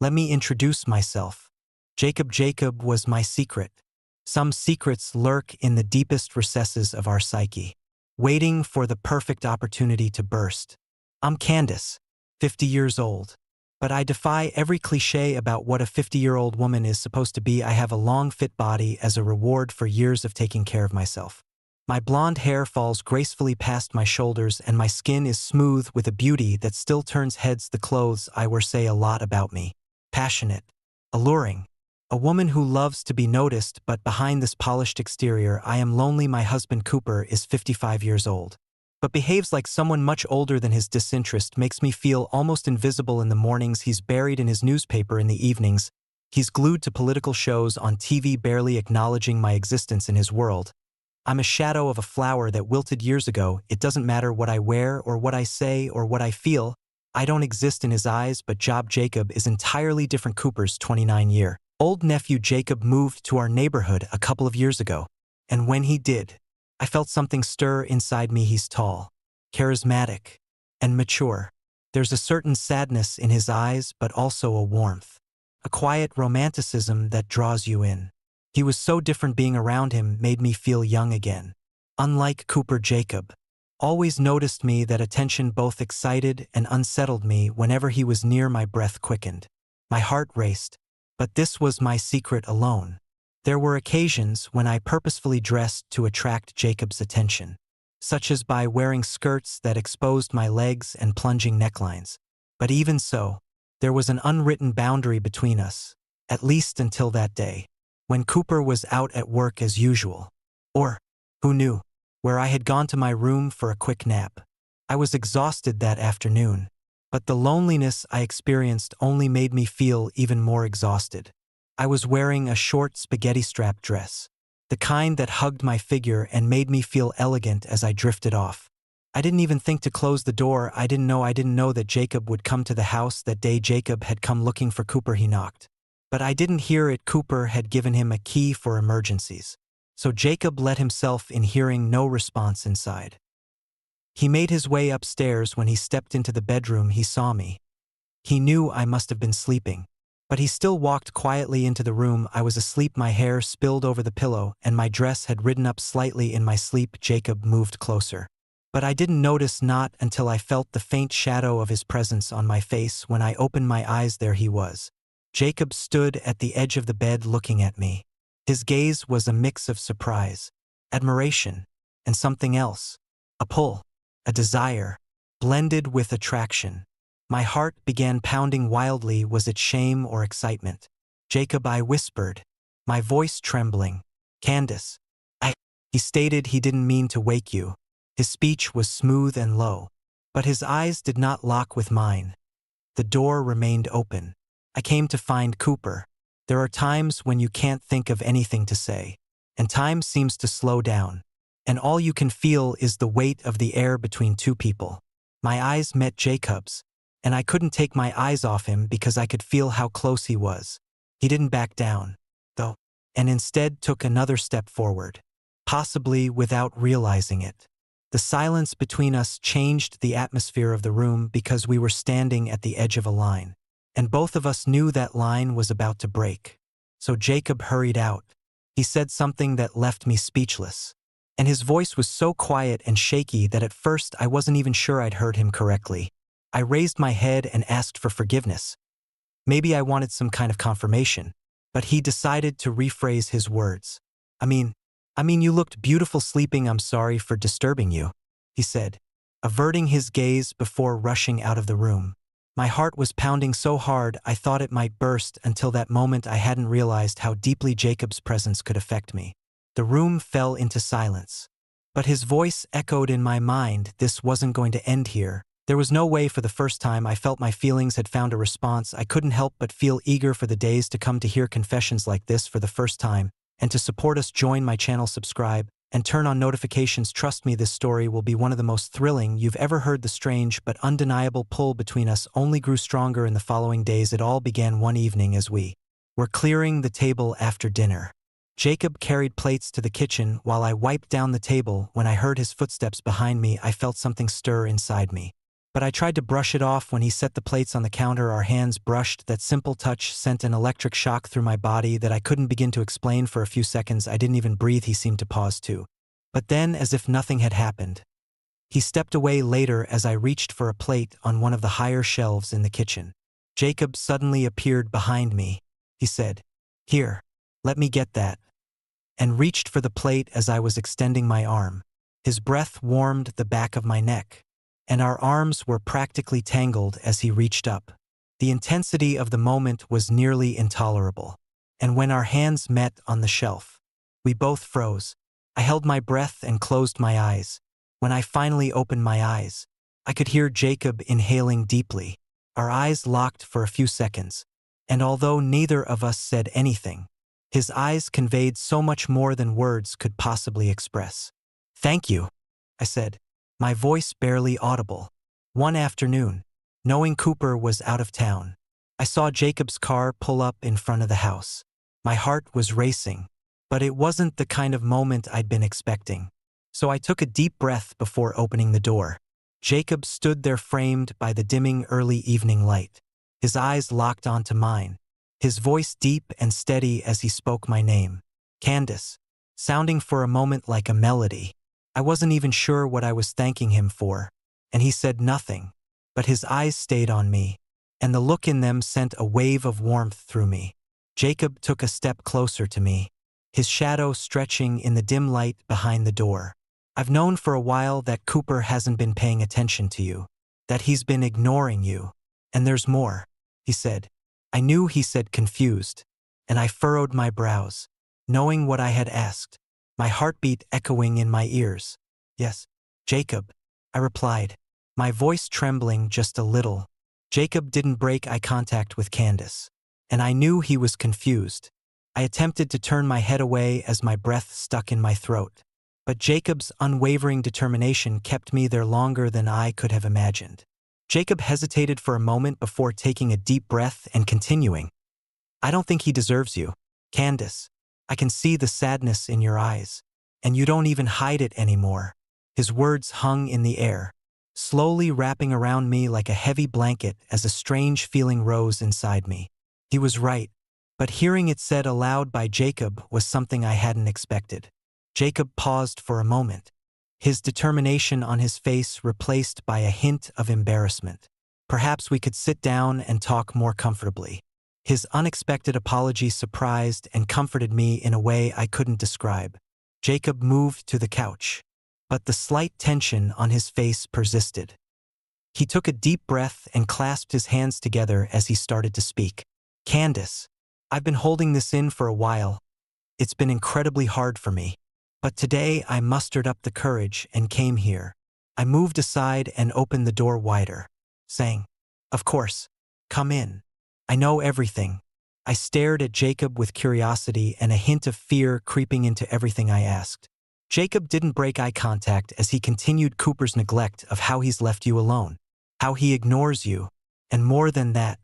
Let me introduce myself. Jacob was my secret. Some secrets lurk in the deepest recesses of our psyche, waiting for the perfect opportunity to burst. I'm Candace, 50 years old. But I defy every cliché about what a 50-year-old woman is supposed to be. I have a long, fit body as a reward for years of taking care of myself. My blonde hair falls gracefully past my shoulders, and my skin is smooth with a beauty that still turns heads. The clothes I wear say a lot about me. Passionate, alluring, a woman who loves to be noticed, but behind this polished exterior, I am lonely. My husband Cooper is 55 years old, but behaves like someone much older than his disinterest makes me feel almost invisible in the mornings. He's buried in his newspaper in the evenings. He's glued to political shows on TV, barely acknowledging my existence in his world. I'm a shadow of a flower that wilted years ago. It doesn't matter what I wear or what I say or what I feel. I don't exist in his eyes, but Jacob is entirely different. Cooper's 29-year-old nephew Jacob moved to our neighborhood a couple of years ago, and when he did, I felt something stir inside me. He's tall, charismatic, and mature. There's a certain sadness in his eyes, but also a warmth, a quiet romanticism that draws you in. He was so different. Being around him made me feel young again. Unlike Cooper, Jacob always noticed me. That attention both excited and unsettled me. Whenever he was near, my breath quickened. My heart raced. But this was my secret alone. There were occasions when I purposefully dressed to attract Jacob's attention, such as by wearing skirts that exposed my legs and plunging necklines. But even so, there was an unwritten boundary between us, at least until that day, when Cooper was out at work as usual. Or, who knew, where I had gone to my room for a quick nap. I was exhausted that afternoon, but the loneliness I experienced only made me feel even more exhausted. I was wearing a short spaghetti-strap dress, the kind that hugged my figure and made me feel elegant as I drifted off. I didn't even think to close the door. I didn't know that Jacob would come to the house that day. Jacob had come looking for Cooper. He knocked, but I didn't hear it. Cooper had given him a key for emergencies, so Jacob let himself in. Hearing no response inside, he made his way upstairs. When he stepped into the bedroom, he saw me. He knew I must have been sleeping, but he still walked quietly into the room. I was asleep. My hair spilled over the pillow, and my dress had ridden up slightly in my sleep. Jacob moved closer, but I didn't notice, not until I felt the faint shadow of his presence on my face. When I opened my eyes, there he was. Jacob stood at the edge of the bed looking at me. His gaze was a mix of surprise, admiration, and something else, a pull, a desire, blended with attraction. My heart began pounding wildly. Was it shame or excitement? Jacob, I whispered, my voice trembling. Candace, He stated he didn't mean to wake you. His speech was smooth and low, but his eyes did not lock with mine. The door remained open. I came to find Cooper. There are times when you can't think of anything to say, and time seems to slow down, and all you can feel is the weight of the air between two people. My eyes met Jacob's, and I couldn't take my eyes off him because I could feel how close he was. He didn't back down, though, and instead took another step forward, possibly without realizing it. The silence between us changed the atmosphere of the room because we were standing at the edge of a line, and both of us knew that line was about to break. So Jacob hurried out. He said something that left me speechless, and his voice was so quiet and shaky that at first I wasn't even sure I'd heard him correctly. I raised my head and asked for forgiveness. Maybe I wanted some kind of confirmation, but he decided to rephrase his words. I mean, you looked beautiful sleeping. I'm sorry for disturbing you, he said, averting his gaze before rushing out of the room. My heart was pounding so hard I thought it might burst. Until that moment I hadn't realized how deeply Jacob's presence could affect me. The room fell into silence, but his voice echoed in my mind. This wasn't going to end here. There was no way. For the first time I felt my feelings had found a response. I couldn't help but feel eager for the days to come to hear confessions like this for the first time. And to support us, join my channel, subscribe, and turn on notifications. Trust me, this story will be one of the most thrilling you've ever heard. The strange but undeniable pull between us only grew stronger in the following days. It all began one evening as we were clearing the table after dinner. Jacob carried plates to the kitchen while I wiped down the table. When I heard his footsteps behind me, I felt something stir inside me. But I tried to brush it off when he set the plates on the counter. Our hands brushed. That simple touch sent an electric shock through my body that I couldn't begin to explain. For a few seconds, I didn't even breathe. He seemed to pause too. But then, as if nothing had happened, he stepped away later as I reached for a plate on one of the higher shelves in the kitchen. Jacob suddenly appeared behind me. He said, "Here, let me get that," and reached for the plate as I was extending my arm. His breath warmed the back of my neck, and our arms were practically tangled as he reached up. The intensity of the moment was nearly intolerable, and when our hands met on the shelf, we both froze. I held my breath and closed my eyes. When I finally opened my eyes, I could hear Jacob inhaling deeply. Our eyes locked for a few seconds, and although neither of us said anything, his eyes conveyed so much more than words could possibly express. "Thank you," I said, my voice barely audible. One afternoon, knowing Cooper was out of town, I saw Jacob's car pull up in front of the house. My heart was racing, but it wasn't the kind of moment I'd been expecting. So I took a deep breath before opening the door. Jacob stood there framed by the dimming early evening light. His eyes locked onto mine, his voice deep and steady as he spoke my name, Candace, sounding for a moment like a melody. I wasn't even sure what I was thanking him for, and he said nothing, but his eyes stayed on me, and the look in them sent a wave of warmth through me. Jacob took a step closer to me, his shadow stretching in the dim light behind the door. "I've known for a while that Cooper hasn't been paying attention to you, that he's been ignoring you. And there's more," he said. I knew he said confused, and I furrowed my brows, knowing what I had asked, my heartbeat echoing in my ears. "Yes, Jacob," I replied, my voice trembling just a little. Jacob didn't break eye contact with Candace, and I knew he was confused. I attempted to turn my head away as my breath stuck in my throat. But Jacob's unwavering determination kept me there longer than I could have imagined. Jacob hesitated for a moment before taking a deep breath and continuing. "I don't think he deserves you, Candace. I can see the sadness in your eyes, and you don't even hide it anymore." His words hung in the air, slowly wrapping around me like a heavy blanket as a strange feeling rose inside me. He was right, but hearing it said aloud by Jacob was something I hadn't expected. Jacob paused for a moment, his determination on his face replaced by a hint of embarrassment. "Perhaps we could sit down and talk more comfortably." His unexpected apology surprised and comforted me in a way I couldn't describe. Jacob moved to the couch, but the slight tension on his face persisted. He took a deep breath and clasped his hands together as he started to speak. "Candace, I've been holding this in for a while. It's been incredibly hard for me. But today I mustered up the courage and came here." I moved aside and opened the door wider, saying, "Of course, come in. I know everything." I stared at Jacob with curiosity and a hint of fear creeping into everything I asked. Jacob didn't break eye contact as he continued Cooper's neglect of how he's left you alone, how he ignores you, and more than that,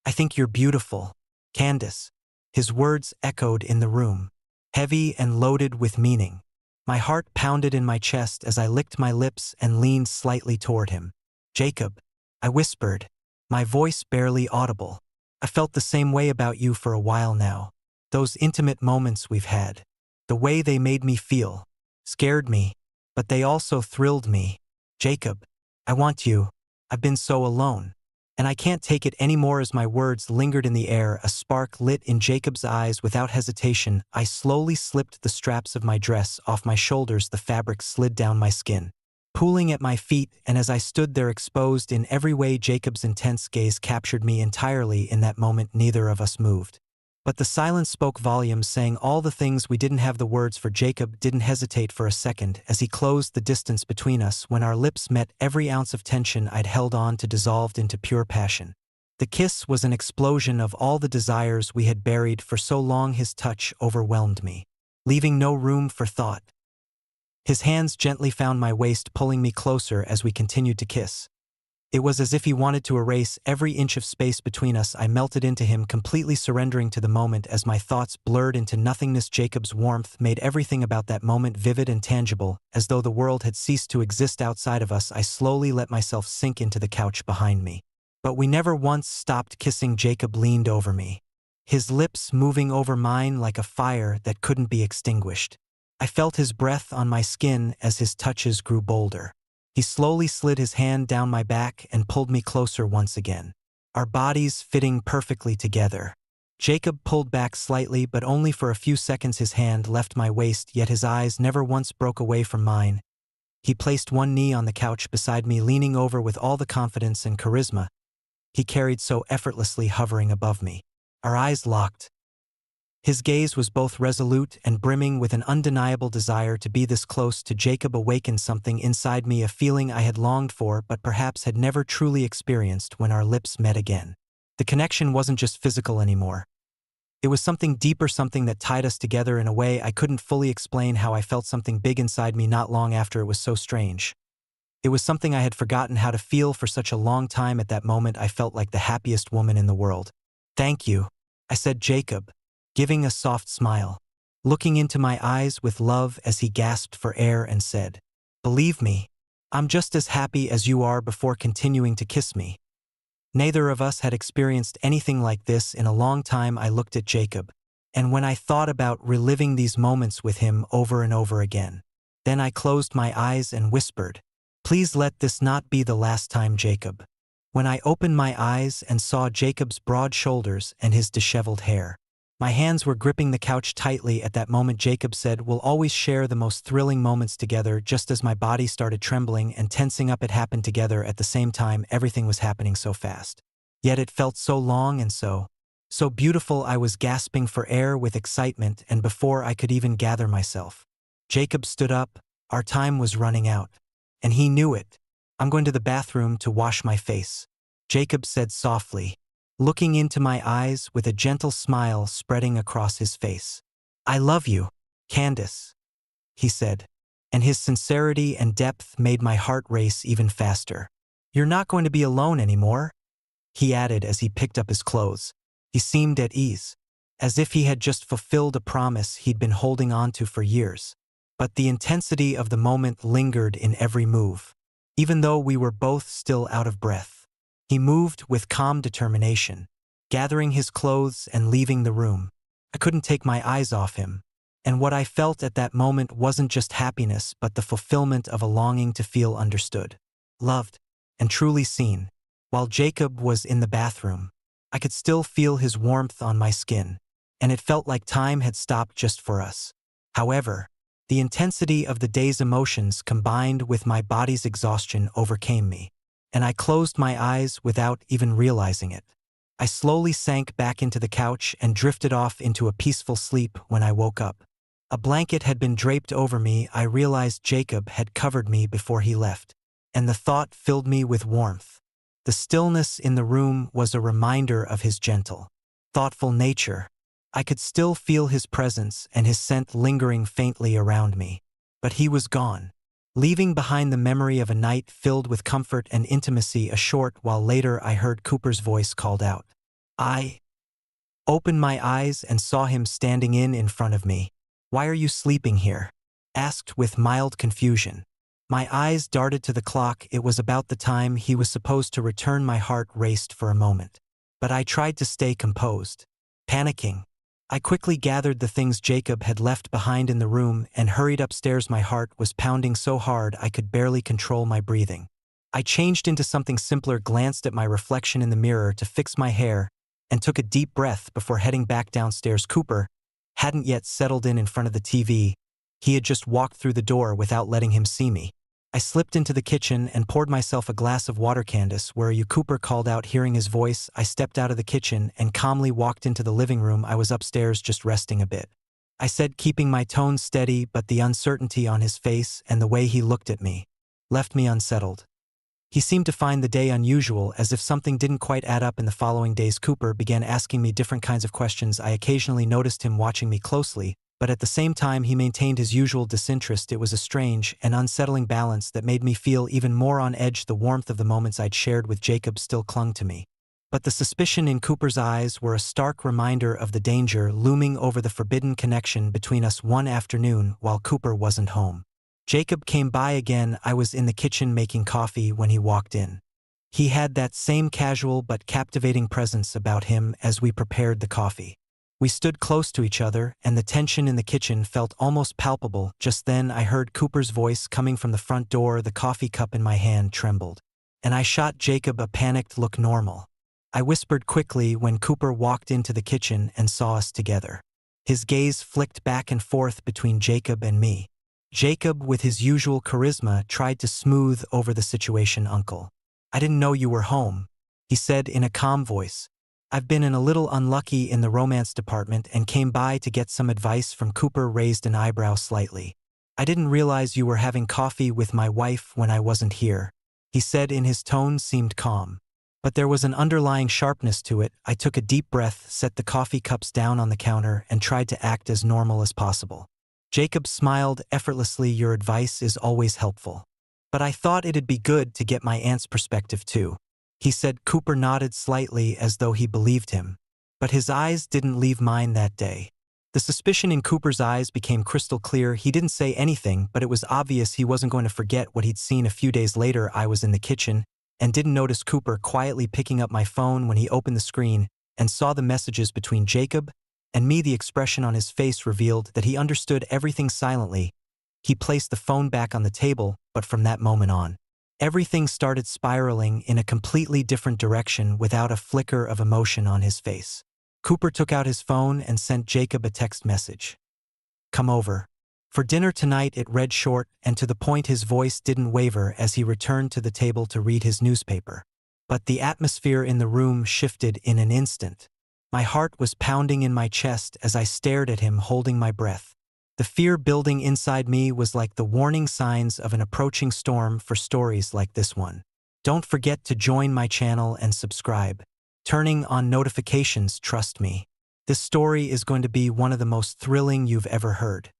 "I think you're beautiful, Candace." His words echoed in the room, heavy and loaded with meaning. My heart pounded in my chest as I licked my lips and leaned slightly toward him. "Jacob," I whispered, my voice barely audible. "I felt the same way about you for a while now. Those intimate moments we've had, the way they made me feel, scared me, but they also thrilled me. Jacob, I want you. I've been so alone. And I can't take it anymore." As my words lingered in the air, a spark lit in Jacob's eyes. Without hesitation, I slowly slipped the straps of my dress off my shoulders. The fabric slid down my skin, pooling at my feet, and as I stood there exposed in every way, Jacob's intense gaze captured me entirely. In that moment, neither of us moved. But the silence spoke volumes, saying all the things we didn't have the words for. Jacob didn't hesitate for a second as he closed the distance between us. When our lips met, every ounce of tension I'd held on to dissolved into pure passion. The kiss was an explosion of all the desires we had buried for so long. His touch overwhelmed me, leaving no room for thought. His hands gently found my waist, pulling me closer as we continued to kiss. It was as if he wanted to erase every inch of space between us. I melted into him, completely surrendering to the moment as my thoughts blurred into nothingness. Jacob's warmth made everything about that moment vivid and tangible, as though the world had ceased to exist outside of us. I slowly let myself sink into the couch behind me. But we never once stopped kissing. Jacob leaned over me, his lips moving over mine like a fire that couldn't be extinguished. I felt his breath on my skin as his touches grew bolder. He slowly slid his hand down my back and pulled me closer once again, our bodies fitting perfectly together. Jacob pulled back slightly, but only for a few seconds. His hand left my waist, yet his eyes never once broke away from mine. He placed one knee on the couch beside me, leaning over with all the confidence and charisma he carried so effortlessly hovering above me. Our eyes locked. His gaze was both resolute and brimming with an undeniable desire to be this close to Jacob. Awakened something inside me, a feeling I had longed for but perhaps had never truly experienced when our lips met again. The connection wasn't just physical anymore. It was something deeper, something that tied us together in a way I couldn't fully explain. How I felt something big inside me not long after. It was so strange. It was something I had forgotten how to feel for such a long time. At that moment, I felt like the happiest woman in the world. "Thank you," I said. Jacob, giving a soft smile, looking into my eyes with love as he gasped for air and said, "Believe me, I'm just as happy as you are," before continuing to kiss me. Neither of us had experienced anything like this in a long time. I looked at Jacob, and when I thought about reliving these moments with him over and over again, then I closed my eyes and whispered, "Please let this not be the last time, Jacob." When I opened my eyes and saw Jacob's broad shoulders and his disheveled hair, my hands were gripping the couch tightly. At that moment, Jacob said, "We'll always share the most thrilling moments together." Just as my body started trembling and tensing up, it happened together at the same time. Everything was happening so fast. Yet it felt so long and so beautiful. I was gasping for air with excitement, and before I could even gather myself, Jacob stood up. Our time was running out, and he knew it. "I'm going to the bathroom to wash my face," Jacob said softly, looking into my eyes with a gentle smile spreading across his face. "I love you, Candace," he said, and his sincerity and depth made my heart race even faster. "You're not going to be alone anymore," he added as he picked up his clothes. He seemed at ease, as if he had just fulfilled a promise he'd been holding on to for years. But the intensity of the moment lingered in every move, even though we were both still out of breath. He moved with calm determination, gathering his clothes and leaving the room. I couldn't take my eyes off him, and what I felt at that moment wasn't just happiness but the fulfillment of a longing to feel understood, loved, and truly seen. While Jacob was in the bathroom, I could still feel his warmth on my skin, and it felt like time had stopped just for us. However, the intensity of the day's emotions combined with my body's exhaustion overcame me, and I closed my eyes without even realizing it. I slowly sank back into the couch and drifted off into a peaceful sleep. When I woke up, a blanket had been draped over me. I realized Jacob had covered me before he left, and the thought filled me with warmth. The stillness in the room was a reminder of his gentle, thoughtful nature. I could still feel his presence and his scent lingering faintly around me. But he was gone, leaving behind the memory of a night filled with comfort and intimacy. A short while later, I heard Cooper's voice called out. I opened my eyes and saw him standing in front of me. "Why are you sleeping here?" asked with mild confusion. My eyes darted to the clock. It was about the time he was supposed to return. My heart raced for a moment, but I tried to stay composed. Panicking, I quickly gathered the things Jacob had left behind in the room and hurried upstairs. My heart was pounding so hard I could barely control my breathing. I changed into something simpler, glanced at my reflection in the mirror to fix my hair, and took a deep breath before heading back downstairs. Cooper hadn't yet settled in front of the TV. He had just walked through the door without letting him see me. I slipped into the kitchen and poured myself a glass of water. "Candace, where are you?" Cooper called out. Hearing his voice, I stepped out of the kitchen and calmly walked into the living room. "I was upstairs just resting a bit," I said, keeping my tone steady, but the uncertainty on his face and the way he looked at me left me unsettled. He seemed to find the day unusual, as if something didn't quite add up. In the following days, Cooper began asking me different kinds of questions. I occasionally noticed him watching me closely, But at the same time he maintained his usual disinterest. It was a strange and unsettling balance that made me feel even more on edge. The warmth of the moments I'd shared with Jacob still clung to me. But the suspicion in Cooper's eyes were a stark reminder of the danger looming over the forbidden connection between us. One afternoon, while Cooper wasn't home, Jacob came by again. I was in the kitchen making coffee when he walked in. He had that same casual but captivating presence about him as we prepared the coffee. We stood close to each other, and the tension in the kitchen felt almost palpable. Just then I heard Cooper's voice coming from the front door. The coffee cup in my hand trembled, and I shot Jacob a panicked look. Normal, I whispered quickly when Cooper walked into the kitchen and saw us together. His gaze flicked back and forth between Jacob and me. Jacob, with his usual charisma, tried to smooth over the situation. Uncle, I didn't know you were home, he said in a calm voice. I've been a little unlucky in the romance department and came by to get some advice from Cooper. Raised an eyebrow slightly. I didn't realize you were having coffee with my wife when I wasn't here, he said. In his tone seemed calm, but there was an underlying sharpness to it. I took a deep breath, set the coffee cups down on the counter, and tried to act as normal as possible. Jacob smiled effortlessly. Your advice is always helpful, but I thought it'd be good to get my aunt's perspective too, he said. Cooper nodded slightly as though he believed him, but his eyes didn't leave mine that day. The suspicion in Cooper's eyes became crystal clear. He didn't say anything, but it was obvious he wasn't going to forget what he'd seen. A few days later, I was in the kitchen and didn't notice Cooper quietly picking up my phone. When he opened the screen and saw the messages between Jacob and me, the expression on his face revealed that he understood everything. Silently, he placed the phone back on the table, but from that moment on, everything started spiraling in a completely different direction. Without a flicker of emotion on his face, Cooper took out his phone and sent Jacob a text message. Come over for dinner tonight. It read, short and to the point. His voice didn't waver as he returned to the table to read his newspaper. But the atmosphere in the room shifted in an instant. My heart was pounding in my chest as I stared at him, holding my breath. The fear building inside me was like the warning signs of an approaching storm. For stories like this one, don't forget to join my channel and subscribe, turning on notifications. Trust me, this story is going to be one of the most thrilling you've ever heard.